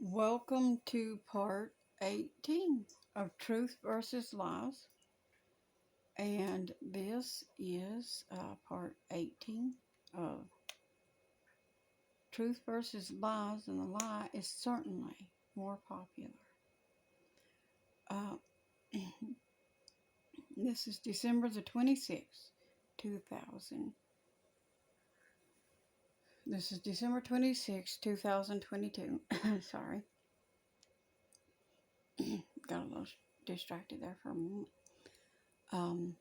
Welcome to part 18 of Truth versus Lies. And this is part 18 of Truth versus Lies, and the lie is certainly more popular. This is December the 26th, 2000. This is December 26th, 2022. Sorry. Got a little distracted there for a moment. I'm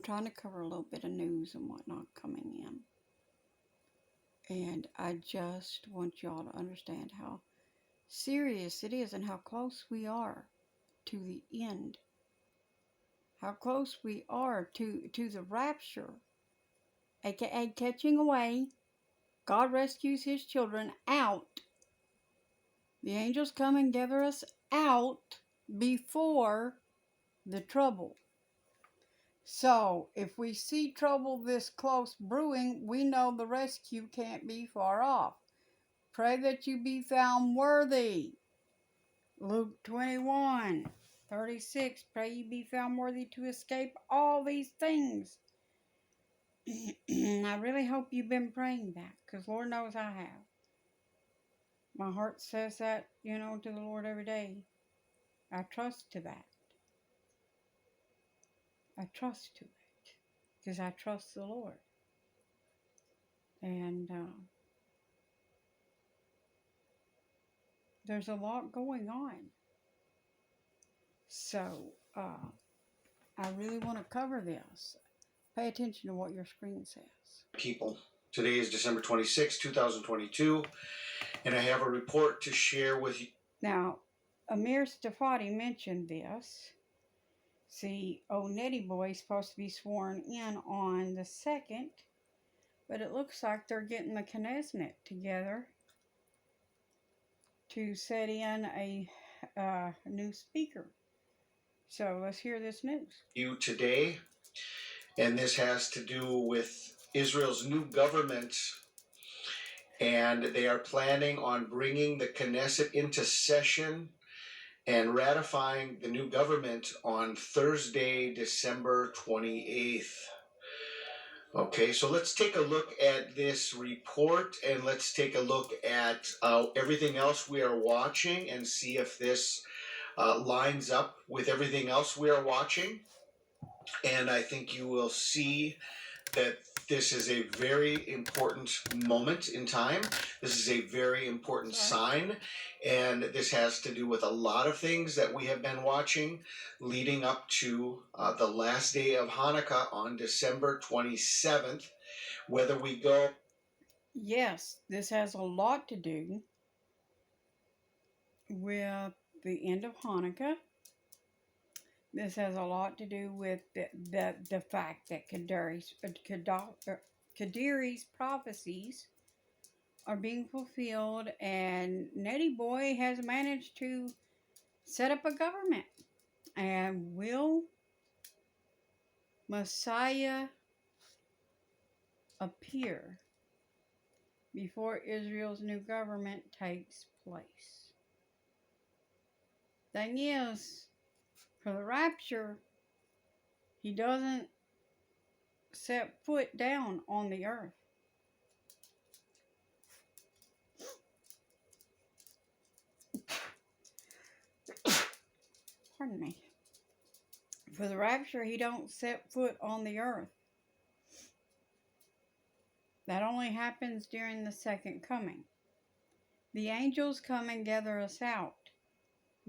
trying to cover a little bit of news and whatnot coming in. And I just want y'all to understand how serious it is and how close we are to the end. How close we are to the rapture, aka catching away. God rescues his children out. The angels come and gather us out before the trouble. So, if we see trouble this close brewing, we know the rescue can't be far off. Pray that you be found worthy. Luke 21:36. Pray you be found worthy to escape all these things. I really hope you've been praying that, because Lord knows I have. My heart says that, to the Lord every day. I trust to that. I trust to it, because I trust the Lord. And there's a lot going on. So, I really want to cover this. Pay attention to what your screen says. People, today is December 26, 2022, and I have a report to share with you. Now, Amir Stafati mentioned this. See, Nettie Boy is supposed to be sworn in on the 2nd, but it looks like they're getting the Knesset together to set in a new speaker. So let's hear this news. You today, and this has to do with Israel's new government, and they are planning on bringing the Knesset into session and ratifying the new government on Thursday, December 28th. Okay, so let's take a look at this report, and let's take a look at everything else we are watching and see if this lines up with everything else we are watching. And I think you will see that this is a very important moment in time. This is a very important sign, and this has to do with a lot of things that we have been watching leading up to the last day of Hanukkah on December 27th. Whether we go... Yes, this has a lot to do with the end of Hanukkah. This has a lot to do with the fact that Kadiri's prophecies are being fulfilled, and Nettie Boy has managed to set up a government. And will Messiah appear before Israel's new government takes place? Thing is, for the rapture, he doesn't set foot down on the earth. Pardon me. For the rapture, he don't set foot on the earth. That only happens during the second coming. The angels come and gather us out.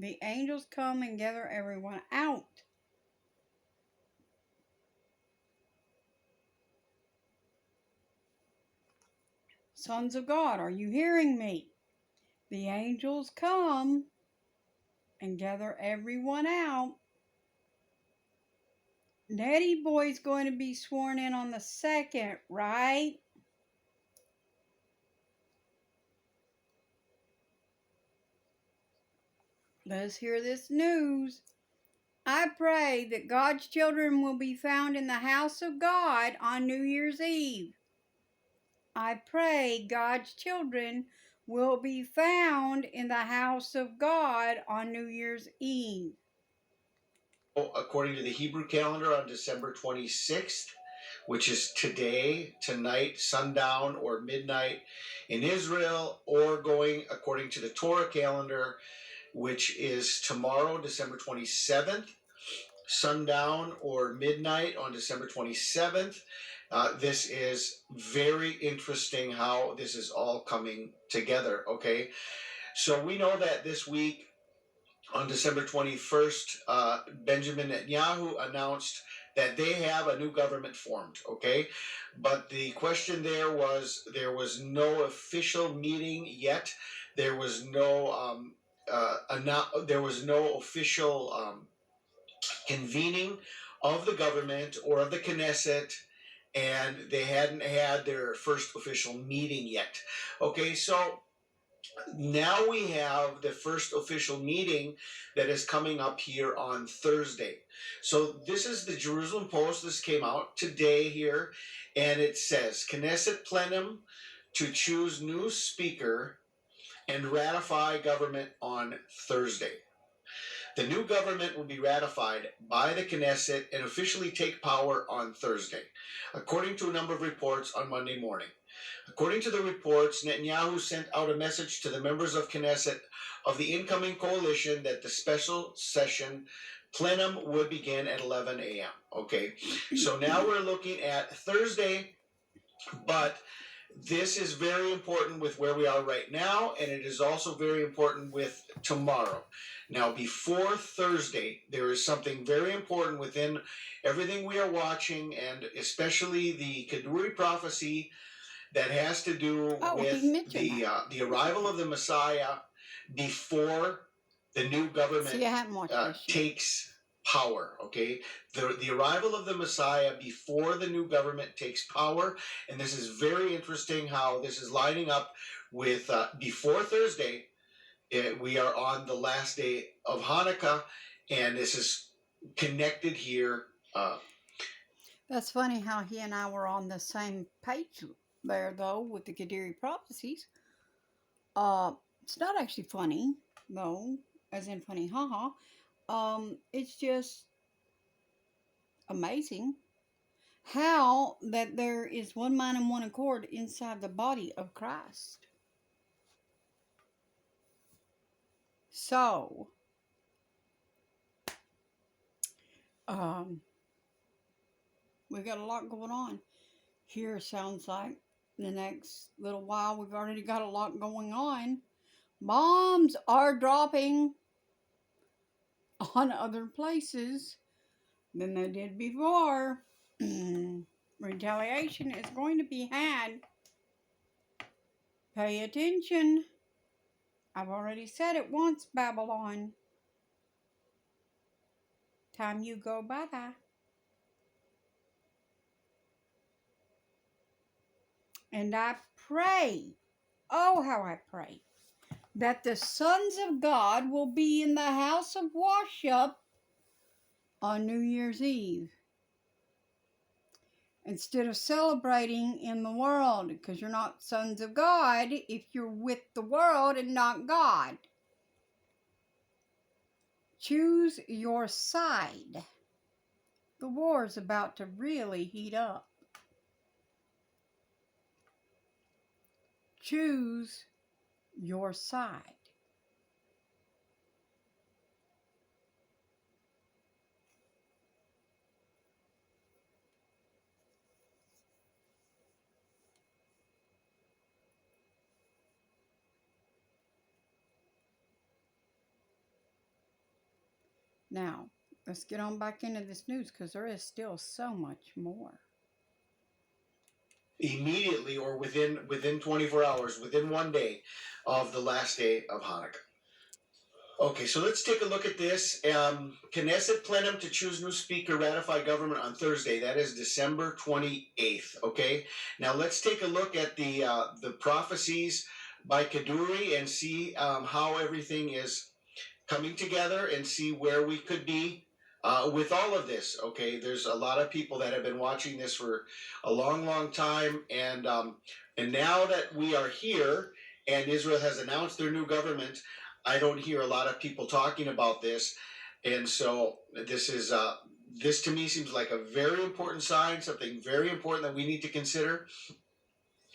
The angels come and gather everyone out. Sons of God, are you hearing me? The angels come and gather everyone out. Nettie Boy's going to be sworn in on the 2nd, right? Let's hear this news. I pray that God's children will be found in the house of God on New Year's Eve. I pray God's children will be found in the house of God on New Year's Eve. According to the Hebrew calendar, on December 26th, which is today, tonight, sundown, or midnight in Israel, or going according to the Torah calendar, which is tomorrow, December 27th, sundown or midnight on December 27th. This is very interesting how this is all coming together, okay? So we know that this week, on December 21st, Benjamin Netanyahu announced that they have a new government formed, okay? But the question there was no official meeting yet. There was no official convening of the government or of the Knesset, and they hadn't had their first official meeting yet. Okay, so now we have the first official meeting that is coming up here on Thursday. So this is the Jerusalem Post. This came out today here, and it says Knesset plenum to choose new speaker and ratify government on Thursday. The new government will be ratified by the Knesset and officially take power on Thursday, according to a number of reports on Monday morning. According to the reports, Netanyahu sent out a message to the members of Knesset of the incoming coalition that the special session plenum would begin at 11 a.m. Okay, so now we're looking at Thursday, but this is very important with where we are right now, and it is also very important with tomorrow. Now, before Thursday, there is something very important within everything we are watching, and especially the Kaduri prophecy that has to do with the arrival of the Messiah before the new government takes power. Okay, the arrival of the Messiah before the new government takes power, and this is very interesting how this is lining up with before Thursday. We are on the last day of Hanukkah, and this is connected here. That's funny how he and I were on the same page there, though, with the Kadiri prophecies. It's not actually funny, though, as in funny, haha. It's just amazing how that there is one mind and one accord inside the body of Christ. So, we got a lot going on. Here sounds like the next little while we've already got a lot going on. Bombs are dropping on other places than they did before. Retaliation is going to be had. Pay attention. I've already said it once, Babylon. Time you go bye-bye. And I pray, oh how I pray, that the sons of God will be in the house of worship on New Year's Eve, instead of celebrating in the world, because you're not sons of God if you're with the world and not God. Choose your side. The war is about to really heat up. Choose your side. Now, let's get on back into this news because there is still so much more. Immediately or within 24 hours, within one day of the last day of Hanukkah. Okay, so let's take a look at this. Knesset plenum to choose new speaker, ratify government on Thursday. That is December 28th. Okay, now let's take a look at the prophecies by Kaduri and see how everything is coming together and see where we could be with all of this. Okay, there's a lot of people that have been watching this for a long, long time, and now that we are here and Israel has announced their new government. I don't hear a lot of people talking about this, and so this to me seems like a very important sign, something very important that we need to consider.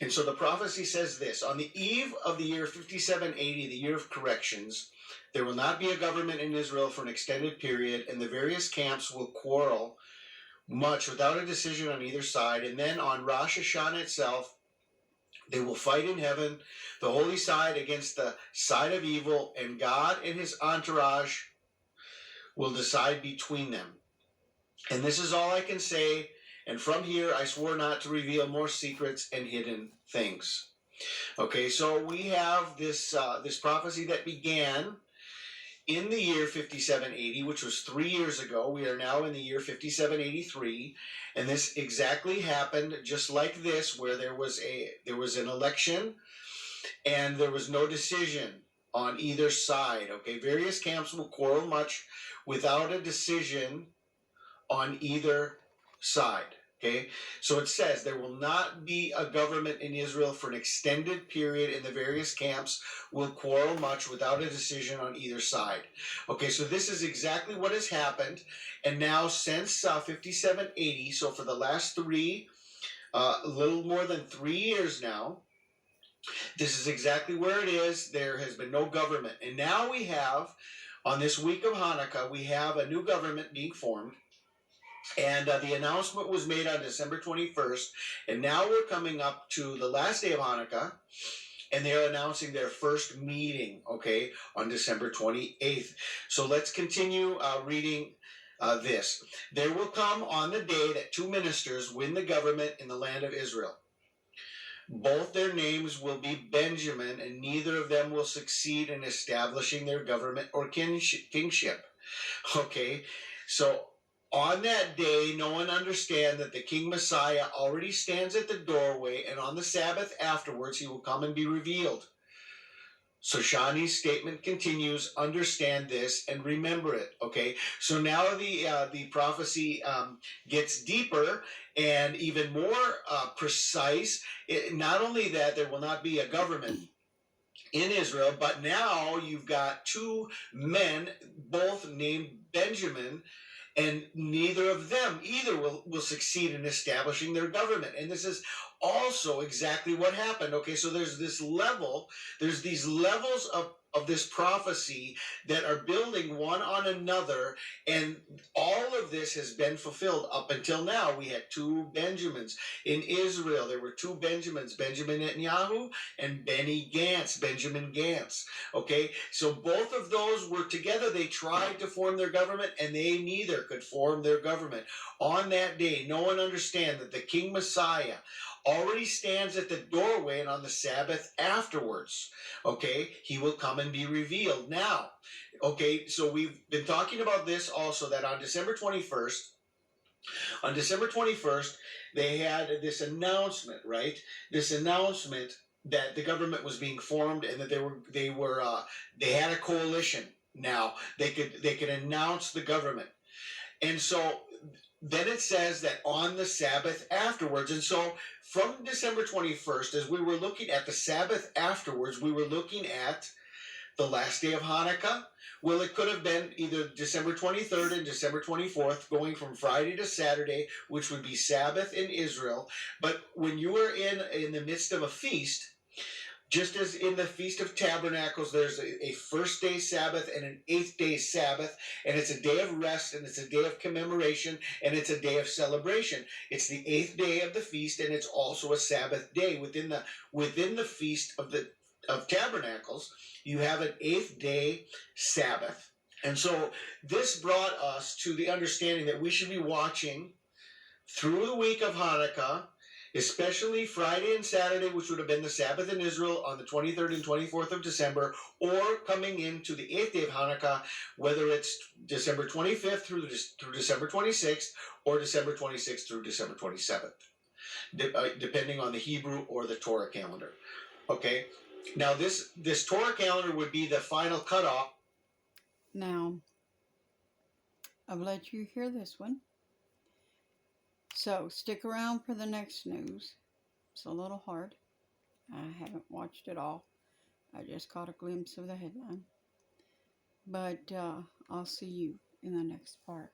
And so the prophecy says this: on the eve of the year 5780, the year of corrections, there will not be a government in Israel for an extended period, and the various camps will quarrel much without a decision on either side. And then on Rosh Hashanah itself, they will fight in heaven, the holy side against the side of evil, and God and his entourage will decide between them. And this is all I can say. And from here, I swore not to reveal more secrets and hidden things. Okay, so we have this prophecy that began in the year 5780, which was 3 years ago. We are now in the year 5783, and this exactly happened just like this, where there was an election, and there was no decision on either side. Okay, various camps will quarrel much without a decision on either side. Okay, so it says there will not be a government in Israel for an extended period, and the various camps will quarrel much without a decision on either side. Okay, so this is exactly what has happened, and now since 5780, so for the last a little more than 3 years now, this is exactly where it is. There has been no government, and now we have, on this week of Hanukkah, we have a new government being formed. And the announcement was made on December 21st. And now we're coming up to the last day of Hanukkah. And they're announcing their first meeting, okay, on December 28th. So let's continue reading this. There will come on the day that two ministers win the government in the land of Israel. Both their names will be Benjamin, and neither of them will succeed in establishing their government or kingship. Okay, so on that day, know and understand that the King Messiah already stands at the doorway, and on the Sabbath afterwards, he will come and be revealed. So Shani's statement continues, understand this and remember it, okay? So now the prophecy gets deeper and even more precise. Not only that, there will not be a government in Israel, but now you've got two men, both named Benjamin, and neither of them either will succeed in establishing their government. And this is also exactly what happened. Okay, so there's these levels of this prophecy that are building one on another, and all of this has been fulfilled up until now. We had two Benjamins in Israel. There were two Benjamins, Benjamin Netanyahu and Benny Gantz, Benjamin Gantz. Okay, so both of those were together. They tried to form their government, and they neither could form their government. On that day, know and understand that the King Messiah already stands at the doorway, and on the Sabbath afterwards, okay, he will come and be revealed. Now, okay, so we've been talking about this also, that on December 21st, they had this announcement, right? This announcement that the government was being formed, and that they had a coalition. Now they could announce the government, and so then it says that on the Sabbath afterwards. And so from December 21st, as we were looking at the Sabbath afterwards, we were looking at the last day of Hanukkah. Well, it could have been either December 23rd and December 24th, going from Friday to Saturday, which would be Sabbath in Israel. But when you are in the midst of a feast, just as in the Feast of Tabernacles, there's a first day Sabbath and an eighth day Sabbath, and it's a day of rest, and it's a day of commemoration, and it's a day of celebration. It's the eighth day of the feast, and it's also a Sabbath day within the Feast of Tabernacles. You have an eighth day Sabbath, and so this brought us to the understanding that we should be watching through the week of Hanukkah, especially Friday and Saturday, which would have been the Sabbath in Israel on the 23rd and 24th of December, or coming into the 8th day of Hanukkah, whether it's December 25th through December 26th, or December 26th through December 27th, depending on the Hebrew or the Torah calendar. Okay? Now, this Torah calendar would be the final cutoff. Now, I've let you hear this one. So, stick around for the next news. It's a little hard. I haven't watched it all. I just caught a glimpse of the headline. But I'll see you in the next part.